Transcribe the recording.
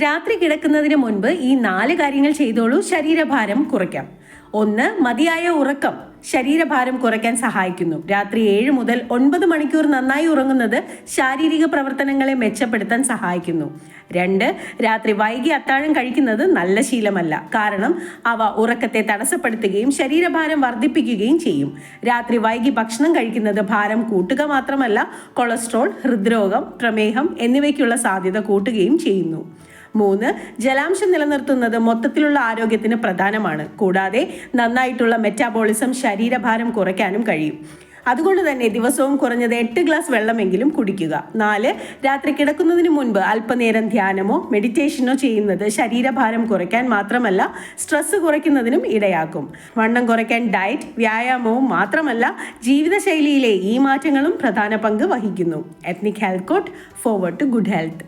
രാത്രി കിടക്കുന്നതിന് മുൻപ് ഈ 4 കാര്യങ്ങൾ ചെയ്തോളൂ, ശരീരഭാരം കുറയ്ക്കാം. 1. മതിയായ ഉറക്കം ശരീരഭാരം കുറയ്ക്കാൻ സഹായിക്കുന്നു. രാത്രി 7 മുതൽ 9 മണിക്കൂർ നന്നായി ഉറങ്ങുന്നത് ശാരീരിക പ്രവർത്തനങ്ങളെ മെച്ചപ്പെടുത്താൻ സഹായിക്കുന്നു. 2. രാത്രി വൈകി അത്താഴം കഴിക്കുന്നത് നല്ല ശീലമല്ല, കാരണം അവ ഉറക്കത്തെ തടസ്സപ്പെടുത്തുകയും ശരീരഭാരം വർദ്ധിപ്പിക്കുകയും ചെയ്യും. രാത്രി വൈകി ഭക്ഷണം കഴിക്കുന്നത് ഭാരം കൂട്ടുക മാത്രമല്ല, കൊളസ്ട്രോൾ, ഹൃദ്രോഗം, പ്രമേഹം എന്നിവയ്ക്കുള്ള സാധ്യത കൂട്ടുകയും ചെയ്യുന്നു. 3. ജലാംശം നിലനിർത്തുന്നത് മൊത്തത്തിലുള്ള ആരോഗ്യത്തിന് പ്രധാനമാണ്. കൂടാതെ നന്നായിട്ടുള്ള മെറ്റാബോളിസം ശരീരഭാരം കുറയ്ക്കാനും കഴിയും. അതുകൊണ്ട് തന്നെ ദിവസവും കുറഞ്ഞത് 8 ഗ്ലാസ് വെള്ളമെങ്കിലും കുടിക്കുക. 4. രാത്രി കിടക്കുന്നതിന് മുൻപ് അല്പനേരം ധ്യാനമോ മെഡിറ്റേഷനോ ചെയ്യുന്നത് ശരീരഭാരം കുറയ്ക്കാൻ മാത്രമല്ല, സ്ട്രെസ് കുറയ്ക്കുന്നതിനും ഇടയാക്കും. വണ്ണം കുറയ്ക്കാൻ ഡയറ്റ്, വ്യായാമവും മാത്രമല്ല, ജീവിതശൈലിയിലെ ഈ മാറ്റങ്ങളും പ്രധാന പങ്ക് വഹിക്കുന്നു. Ethnic health coat, forward to good health.